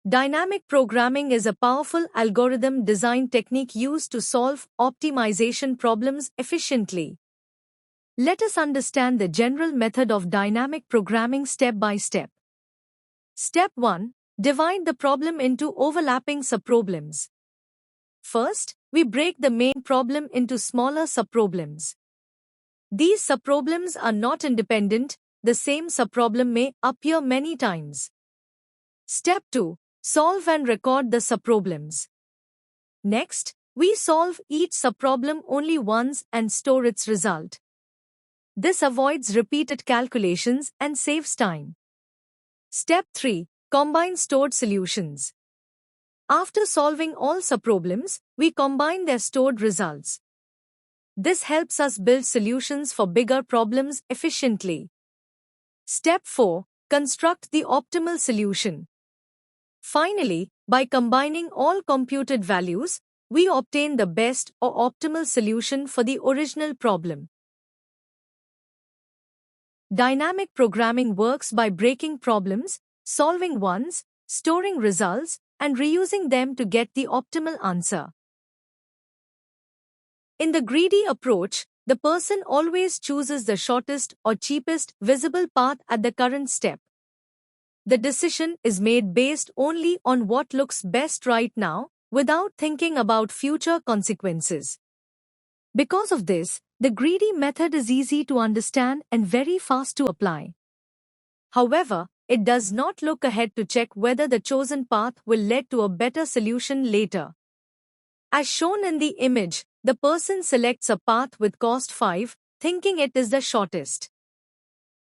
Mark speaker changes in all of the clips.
Speaker 1: Dynamic programming is a powerful algorithm design technique used to solve optimization problems efficiently. Let us understand the general method of dynamic programming step by step. Step 1. Divide the problem into overlapping subproblems. First, we break the main problem into smaller subproblems. These subproblems are not independent, the same subproblem may appear many times. Step 2. Solve and record the subproblems. Next, we solve each subproblem only once and store its result. This avoids repeated calculations and saves time. Step 3. Combine stored solutions. After solving all subproblems, we combine their stored results. This helps us build solutions for bigger problems efficiently. Step 4. Construct the optimal solution. Finally, by combining all computed values, we obtain the best or optimal solution for the original problem. Dynamic programming works by breaking problems, solving ones, storing results, and reusing them to get the optimal answer. In the greedy approach, the person always chooses the shortest or cheapest visible path at the current step. The decision is made based only on what looks best right now, without thinking about future consequences. Because of this, the greedy method is easy to understand and very fast to apply. However, it does not look ahead to check whether the chosen path will lead to a better solution later. As shown in the image, the person selects a path with cost 5, thinking it is the shortest.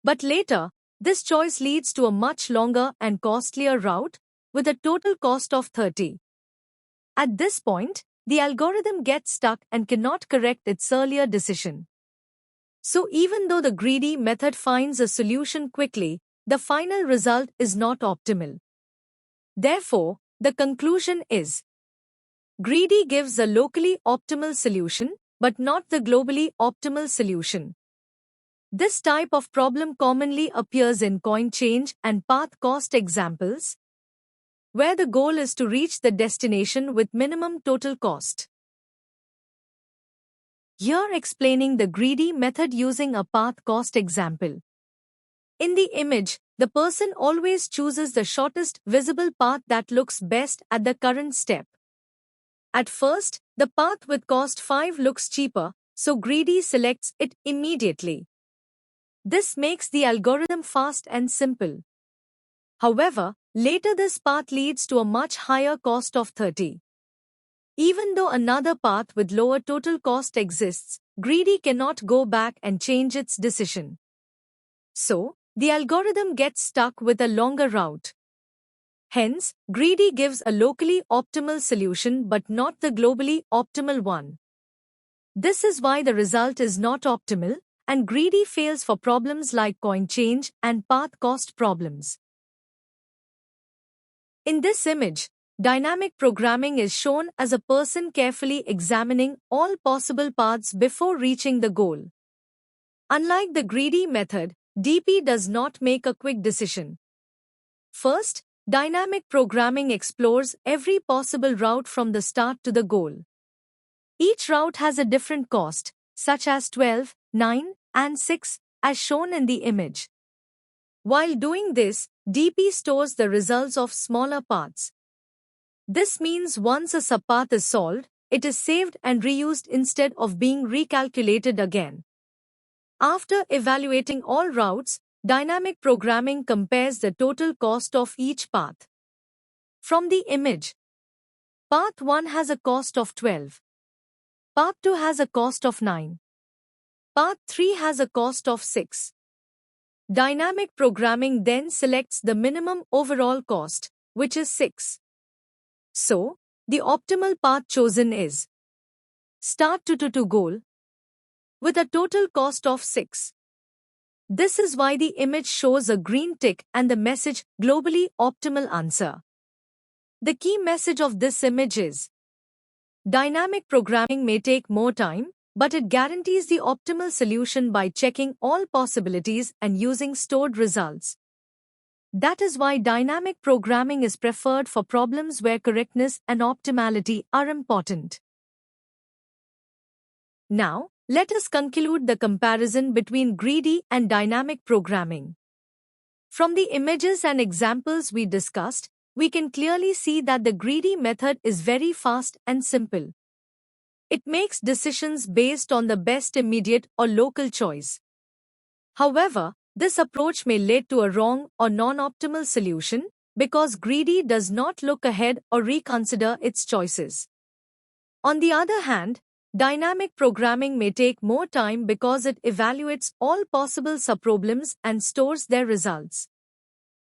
Speaker 1: But later, this choice leads to a much longer and costlier route, with a total cost of 30. At this point, the algorithm gets stuck and cannot correct its earlier decision. So even though the greedy method finds a solution quickly, the final result is not optimal. Therefore, the conclusion is: greedy gives a locally optimal solution, but not the globally optimal solution. This type of problem commonly appears in coin change and path cost examples, where the goal is to reach the destination with minimum total cost. Here explaining the greedy method using a path cost example. In the image, the person always chooses the shortest visible path that looks best at the current step. At first, the path with cost 5 looks cheaper, so greedy selects it immediately. This makes the algorithm fast and simple. However, later this path leads to a much higher cost of 30. Even though another path with lower total cost exists, greedy cannot go back and change its decision. So, the algorithm gets stuck with a longer route. Hence, greedy gives a locally optimal solution but not the globally optimal one. This is why the result is not optimal, and greedy fails for problems like coin change and path cost problems. In this image, dynamic programming is shown as a person carefully examining all possible paths before reaching the goal. Unlike the greedy method, DP does not make a quick decision. First, dynamic programming explores every possible route from the start to the goal. Each route has a different cost, such as 12, 9, and 6, as shown in the image. While doing this, DP stores the results of smaller paths. This means once a subpath is solved, it is saved and reused instead of being recalculated again. After evaluating all routes, dynamic programming compares the total cost of each path. From the image, Path 1 has a cost of 12. Path 2 has a cost of 9. Path 3 has a cost of 6. Dynamic programming then selects the minimum overall cost, which is 6. So, the optimal path chosen is start to goal with a total cost of 6. This is why the image shows a green tick and the message globally optimal answer. The key message of this image is: dynamic programming may take more time, but it guarantees the optimal solution by checking all possibilities and using stored results. That is why dynamic programming is preferred for problems where correctness and optimality are important. Now, let us conclude the comparison between greedy and dynamic programming. From the images and examples we discussed, we can clearly see that the greedy method is very fast and simple. It makes decisions based on the best immediate or local choice. However, this approach may lead to a wrong or non-optimal solution because greedy does not look ahead or reconsider its choices. On the other hand, dynamic programming may take more time because it evaluates all possible subproblems and stores their results.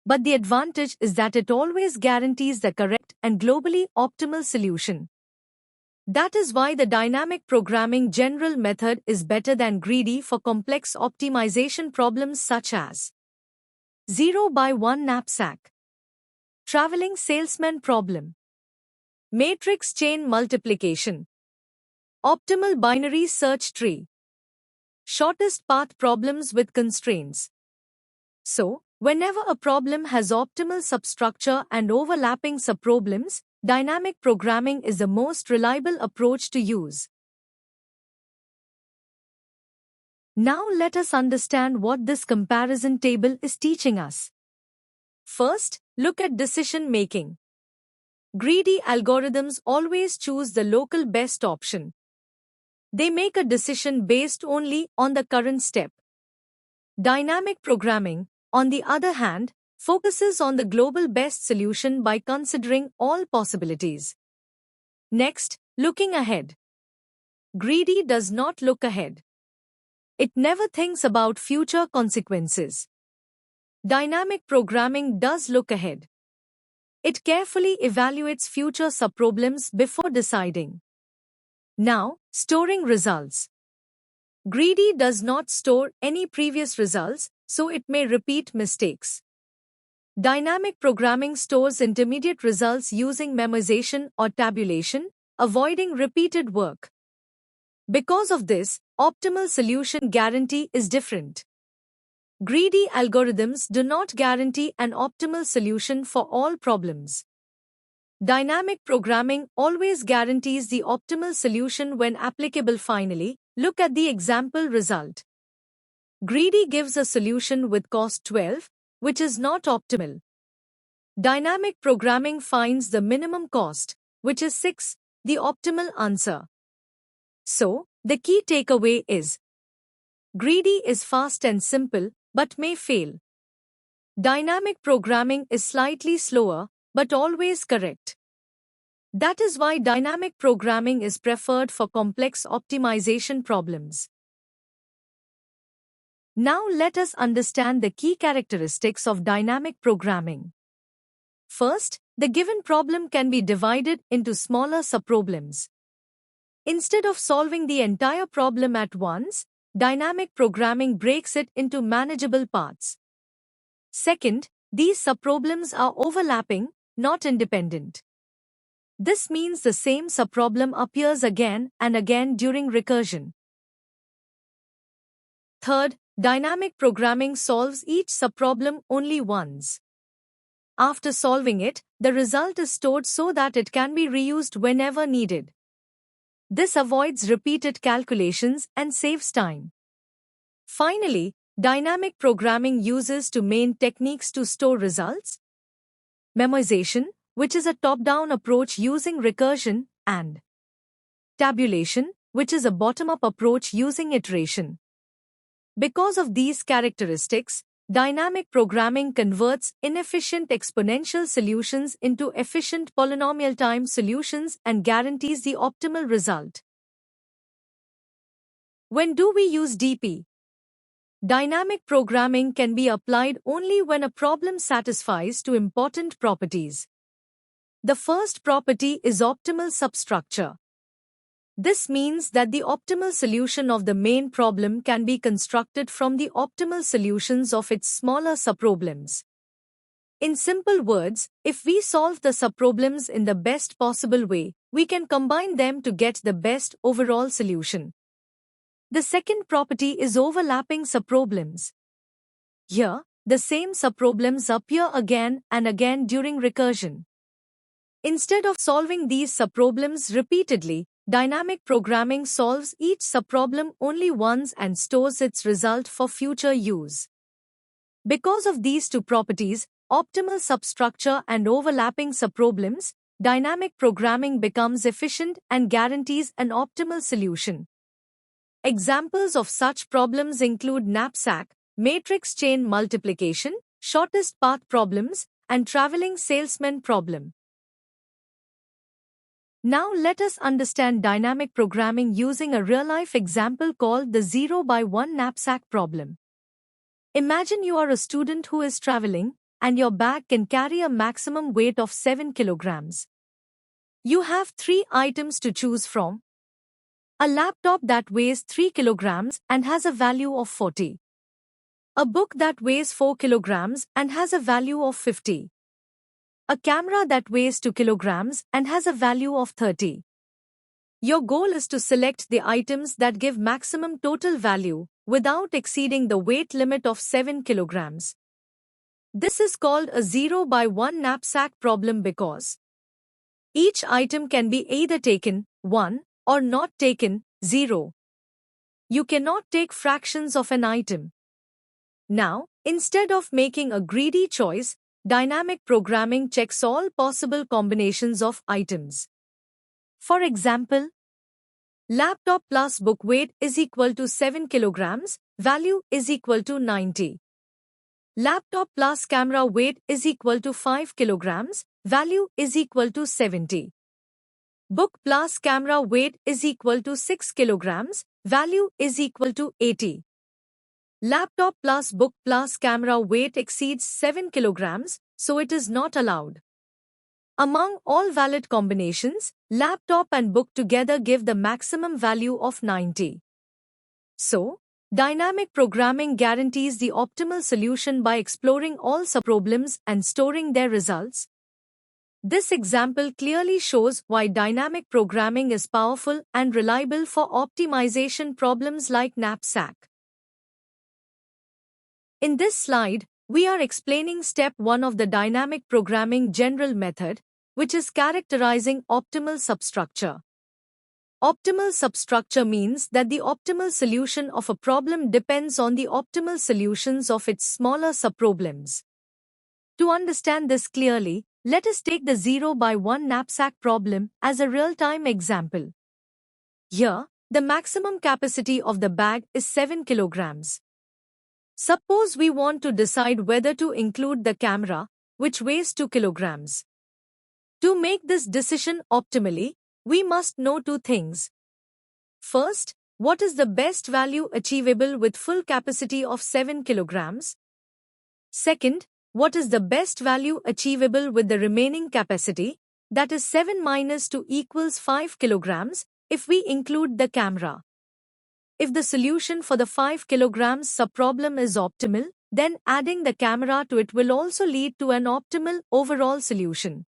Speaker 1: But the advantage is that it always guarantees the correct and globally optimal solution. That is why the dynamic programming general method is better than greedy for complex optimization problems such as 0 by 1 knapsack, traveling salesman problem, matrix chain multiplication, optimal binary search tree, shortest path problems with constraints. So, whenever a problem has optimal substructure and overlapping subproblems, dynamic programming is the most reliable approach to use. Now let us understand what this comparison table is teaching us. First, look at decision making. Greedy algorithms always choose the local best option. They make a decision based only on the current step. Dynamic programming, on the other hand, focuses on the global best solution by considering all possibilities. Next, looking ahead. Greedy does not look ahead. It never thinks about future consequences. Dynamic programming does look ahead. It carefully evaluates future subproblems before deciding. Now, storing results. Greedy does not store any previous results, so it may repeat mistakes. Dynamic programming stores intermediate results using memoization or tabulation, avoiding repeated work. Because of this, optimal solution guarantee is different. Greedy algorithms do not guarantee an optimal solution for all problems. Dynamic programming always guarantees the optimal solution when applicable. Finally, look at the example result. Greedy gives a solution with cost 12, which is not optimal. Dynamic programming finds the minimum cost, which is 6, the optimal answer. So, the key takeaway is: greedy is fast and simple, but may fail. Dynamic programming is slightly slower, but always correct. That is why dynamic programming is preferred for complex optimization problems. Now let us understand the key characteristics of dynamic programming. First, the given problem can be divided into smaller subproblems. Instead of solving the entire problem at once, dynamic programming breaks it into manageable parts. Second, these subproblems are overlapping, not independent. This means the same subproblem appears again and again during recursion. Third, dynamic programming solves each subproblem only once. After solving it, the result is stored so that it can be reused whenever needed. This avoids repeated calculations and saves time. Finally, dynamic programming uses two main techniques to store results: memoization, which is a top-down approach using recursion, and tabulation, which is a bottom-up approach using iteration. Because of these characteristics, dynamic programming converts inefficient exponential solutions into efficient polynomial time solutions and guarantees the optimal result. When do we use DP? Dynamic programming can be applied only when a problem satisfies two important properties. The first property is optimal substructure. This means that the optimal solution of the main problem can be constructed from the optimal solutions of its smaller subproblems. In simple words, if we solve the subproblems in the best possible way, we can combine them to get the best overall solution. The second property is overlapping subproblems. Here, the same subproblems appear again and again during recursion. Instead of solving these subproblems repeatedly, dynamic programming solves each subproblem only once and stores its result for future use. Because of these two properties, optimal substructure and overlapping subproblems, dynamic programming becomes efficient and guarantees an optimal solution. Examples of such problems include knapsack, matrix chain multiplication, shortest path problems, and traveling salesman problem. Now let us understand dynamic programming using a real-life example called the 0 by 1 knapsack problem. Imagine you are a student who is traveling, and your bag can carry a maximum weight of 7 kilograms. You have 3 items to choose from. A laptop that weighs 3 kilograms and has a value of 40. A book that weighs 4 kilograms and has a value of 50. A camera that weighs 2 kilograms and has a value of 30. Your goal is to select the items that give maximum total value without exceeding the weight limit of 7 kilograms. This is called a 0 by 1 knapsack problem because each item can be either taken, 1, or not taken, 0. You cannot take fractions of an item. Now, instead of making a greedy choice, dynamic programming checks all possible combinations of items. For example, laptop plus book weight is equal to 7 kilograms, value is equal to 90. Laptop plus camera weight is equal to 5 kilograms, value is equal to 70. Book plus camera weight is equal to 6 kilograms, value is equal to 80. Laptop plus book plus camera weight exceeds 7 kilograms, so it is not allowed. Among all valid combinations, laptop and book together give the maximum value of 90. So, dynamic programming guarantees the optimal solution by exploring all subproblems and storing their results. This example clearly shows why dynamic programming is powerful and reliable for optimization problems like knapsack. In this slide, we are explaining step 1 of the dynamic programming general method, which is characterizing optimal substructure. Optimal substructure means that the optimal solution of a problem depends on the optimal solutions of its smaller subproblems. To understand this clearly, let us take the 0 by 1 knapsack problem as a real-time example. Here, the maximum capacity of the bag is 7 kilograms. Suppose we want to decide whether to include the camera, which weighs 2 kilograms. To make this decision optimally, we must know two things. First, what is the best value achievable with full capacity of 7 kilograms? Second, what is the best value achievable with the remaining capacity, that is 7 minus 2 equals 5 kilograms, if we include the camera. If the solution for the 5 kilograms subproblem is optimal, then adding the camera to it will also lead to an optimal overall solution.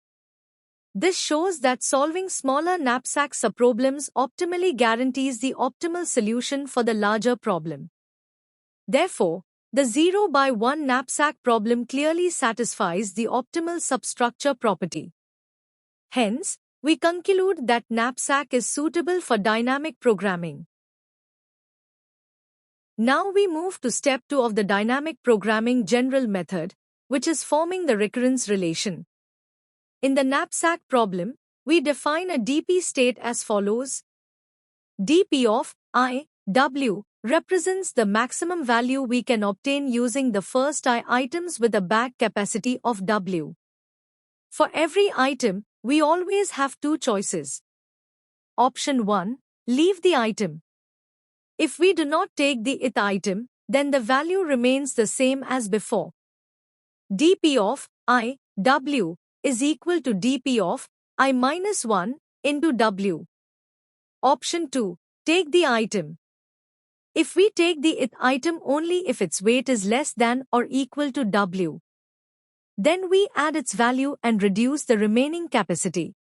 Speaker 1: This shows that solving smaller knapsack subproblems optimally guarantees the optimal solution for the larger problem. Therefore, the 0 by 1 knapsack problem clearly satisfies the optimal substructure property. Hence, we conclude that knapsack is suitable for dynamic programming. Now we move to step 2 of the dynamic programming general method, which is forming the recurrence relation. In the knapsack problem, we define a DP state as follows. DP of I, W, represents the maximum value we can obtain using the first I items with a bag capacity of W. For every item, we always have two choices. Option 1, leave the item. If we do not take the ith item, then the value remains the same as before. DP of I, W, is equal to DP of I minus 1 into W. Option 2, take the item. If we take the ith item only if its weight is less than or equal to W, then we add its value and reduce the remaining capacity.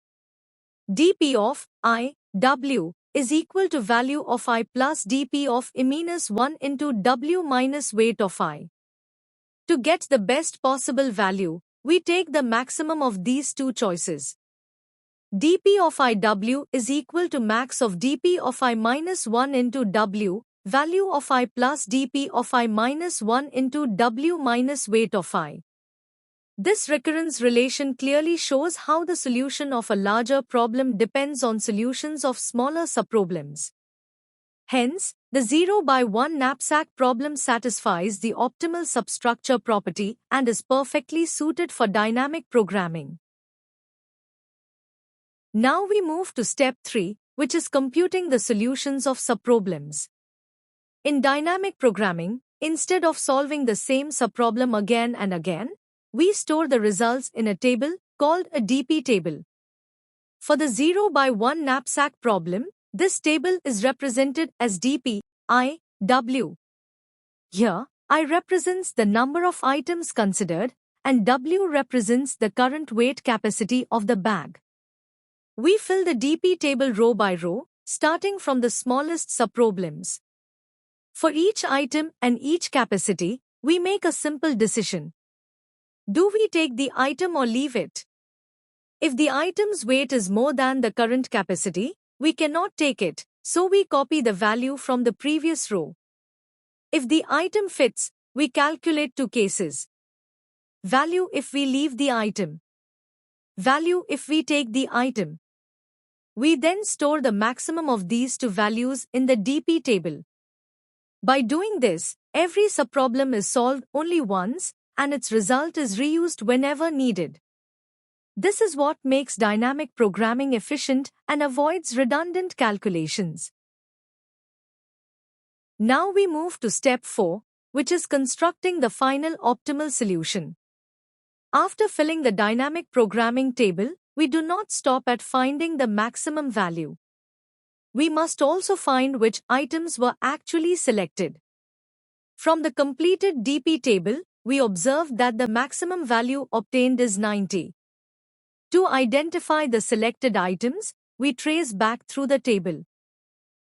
Speaker 1: DP of I, W, is equal to value of I plus DP of I minus 1 into W minus weight of I. To get the best possible value, we take the maximum of these two choices. dp of iw is equal to max of dp of I minus 1 into w, value of I plus dp of I minus 1 into w minus weight of I. This recurrence relation clearly shows how the solution of a larger problem depends on solutions of smaller subproblems. Hence, the 0 by 1 knapsack problem satisfies the optimal substructure property and is perfectly suited for dynamic programming. Now we move to step 3, which is computing the solutions of subproblems. In dynamic programming, instead of solving the same subproblem again and again, we store the results in a table called a DP table. For the 0 by 1 knapsack problem, this table is represented as dp I, w. Here, I represents the number of items considered and w represents the current weight capacity of the bag. We fill the dp table row by row, starting from the smallest subproblems. For each item and each capacity, we make a simple decision. Do we take the item or leave it? If the item's weight is more than the current capacity, we cannot take it, so we copy the value from the previous row. If the item fits, we calculate two cases. Value if we leave the item. Value if we take the item. We then store the maximum of these two values in the DP table. By doing this, every subproblem is solved only once, and its result is reused whenever needed. This is what makes dynamic programming efficient and avoids redundant calculations. Now we move to step 4, which is constructing the final optimal solution. After filling the dynamic programming table, we do not stop at finding the maximum value. We must also find which items were actually selected. From the completed DP table, we observe that the maximum value obtained is 90. To identify the selected items, we trace back through the table.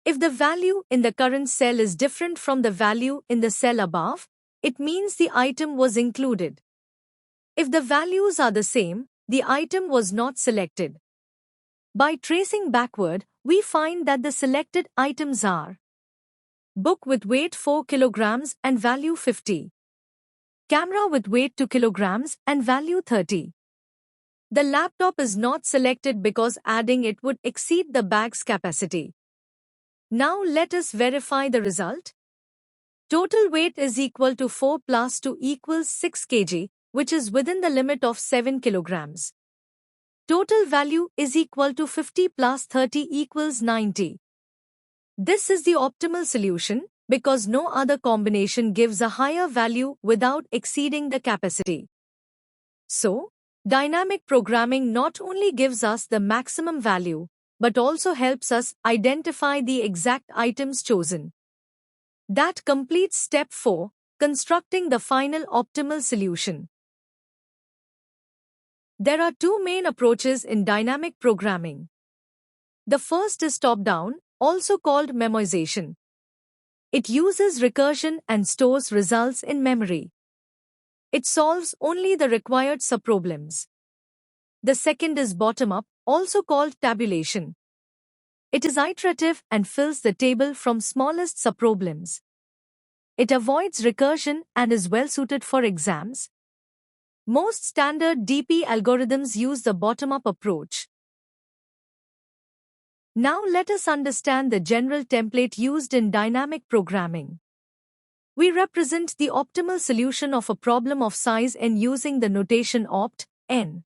Speaker 1: If the value in the current cell is different from the value in the cell above, it means the item was included. If the values are the same, the item was not selected. By tracing backward, we find that the selected items are book with weight 4 kilograms and value 50. Camera with weight 2 kilograms and value 30. The laptop is not selected because adding it would exceed the bag's capacity. Now let us verify the result. Total weight is equal to 4 plus 2 equals 6 kg, which is within the limit of 7 kilograms. Total value is equal to 50 plus 30 equals 90. This is the optimal solution because no other combination gives a higher value without exceeding the capacity. So, dynamic programming not only gives us the maximum value, but also helps us identify the exact items chosen. That completes step 4, constructing the final optimal solution. There are two main approaches in dynamic programming. The first is top-down, also called memoization. It uses recursion and stores results in memory. It solves only the required subproblems. The second is bottom-up, also called tabulation. It is iterative and fills the table from smallest subproblems. It avoids recursion and is well suited for exams. Most standard DP algorithms use the bottom-up approach. Now let us understand the general template used in dynamic programming. We represent the optimal solution of a problem of size n using the notation opt, n.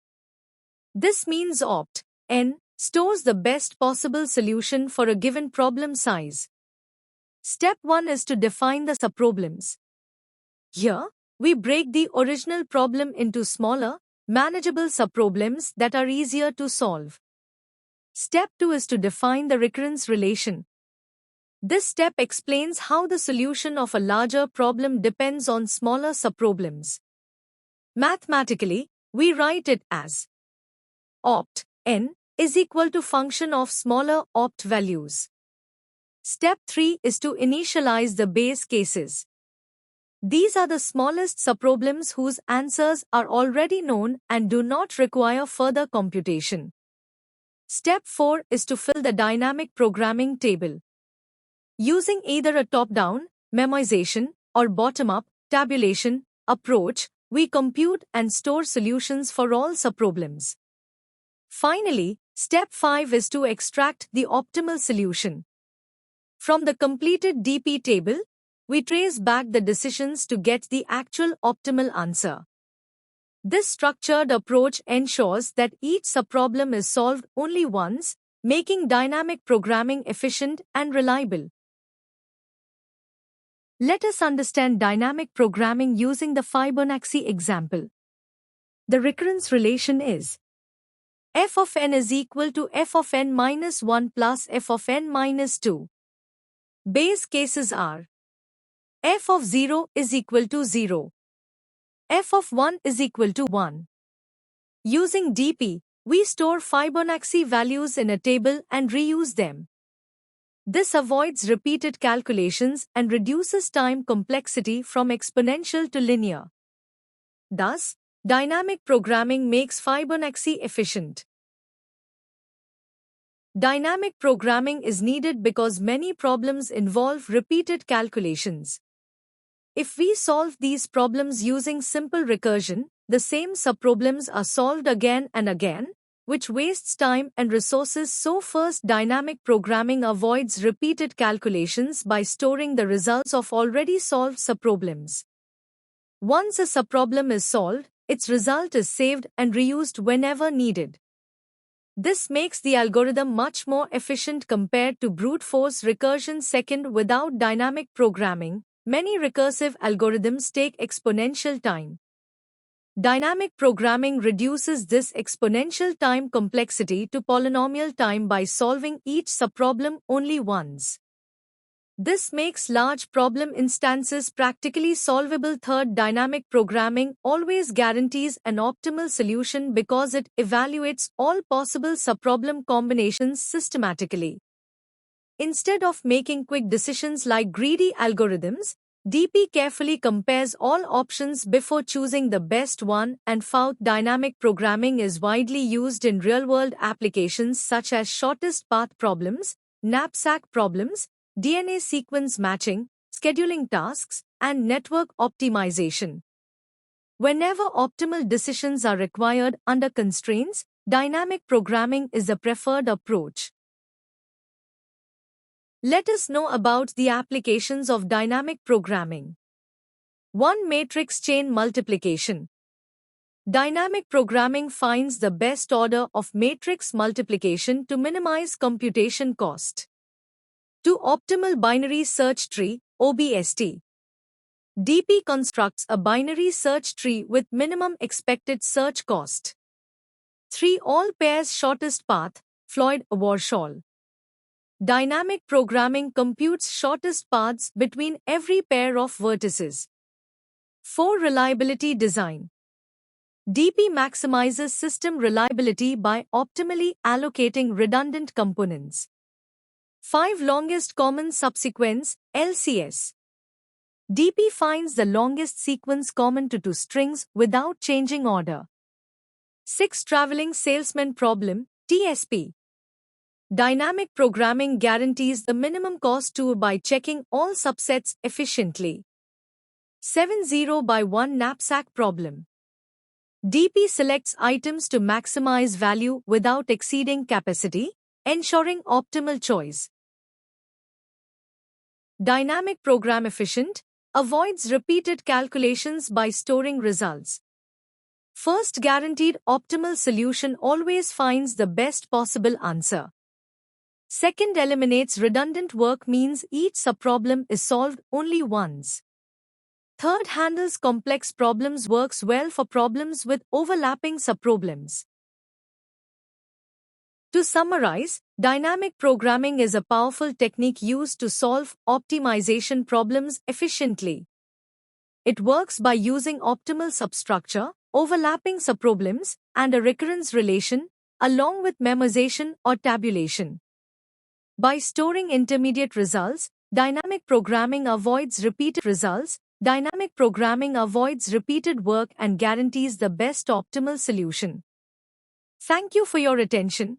Speaker 1: This means opt, n, stores the best possible solution for a given problem size. Step 1 is to define the subproblems. Here, we break the original problem into smaller, manageable subproblems that are easier to solve. Step 2 is to define the recurrence relation. This step explains how the solution of a larger problem depends on smaller subproblems. Mathematically, we write it as opt, n, is equal to function of smaller opt values. Step 3 is to initialize the base cases. These are the smallest subproblems whose answers are already known and do not require further computation. Step 4 is to fill the dynamic programming table. Using either a top-down, memoization, or bottom-up, tabulation, approach, we compute and store solutions for all subproblems. Finally, step 5 is to extract the optimal solution. From the completed DP table, we trace back the decisions to get the actual optimal answer. This structured approach ensures that each subproblem is solved only once, making dynamic programming efficient and reliable. Let us understand dynamic programming using the Fibonacci example. The recurrence relation is f of n is equal to f of n minus 1 plus f of n minus 2. Base cases are f of 0 is equal to 0. F of 1 is equal to 1. Using DP, we store Fibonacci values in a table and reuse them. This avoids repeated calculations and reduces time complexity from exponential to linear. Thus, dynamic programming makes Fibonacci efficient. Dynamic programming is needed because many problems involve repeated calculations. If we solve these problems using simple recursion, the same subproblems are solved again and again, which wastes time and resources. So first, dynamic programming avoids repeated calculations by storing the results of already solved subproblems. Once a subproblem is solved, its result is saved and reused whenever needed. This makes the algorithm much more efficient compared to brute force recursion. Second, without dynamic programming, many recursive algorithms take exponential time. Dynamic programming reduces this exponential time complexity to polynomial time by solving each subproblem only once. This makes large problem instances practically solvable. Third, dynamic programming always guarantees an optimal solution because it evaluates all possible subproblem combinations systematically. Instead of making quick decisions like greedy algorithms, DP carefully compares all options before choosing the best one. And fourth, dynamic programming is widely used in real-world applications such as shortest path problems, knapsack problems, DNA sequence matching, scheduling tasks, and network optimization. Whenever optimal decisions are required under constraints, dynamic programming is a preferred approach. Let us know about the applications of dynamic programming. 1. Matrix chain multiplication. Dynamic programming finds the best order of matrix multiplication to minimize computation cost. 2. Optimal binary search tree, OBST. DP constructs a binary search tree with minimum expected search cost. 3. All pairs shortest path, Floyd-Warshall. Dynamic programming computes shortest paths between every pair of vertices. 4. Reliability design. DP maximizes system reliability by optimally allocating redundant components. 5. Longest common subsequence, LCS. DP finds the longest sequence common to two strings without changing order. 6. Traveling salesman problem, TSP. Dynamic programming guarantees the minimum cost to by checking all subsets efficiently. 7. 0 by 1 knapsack problem. DP selects items to maximize value without exceeding capacity, ensuring optimal choice. Dynamic program efficient, avoids repeated calculations by storing results. First, guaranteed optimal solution always finds the best possible answer. Second, eliminates redundant work, means each subproblem is solved only once. Third, handles complex problems, works well for problems with overlapping subproblems. To summarize, dynamic programming is a powerful technique used to solve optimization problems efficiently. It works by using optimal substructure, overlapping subproblems, and a recurrence relation, along with memoization or tabulation. By storing intermediate results, dynamic programming avoids repeated results, Dynamic programming avoids repeated work and guarantees the best optimal solution. Thank you for your attention.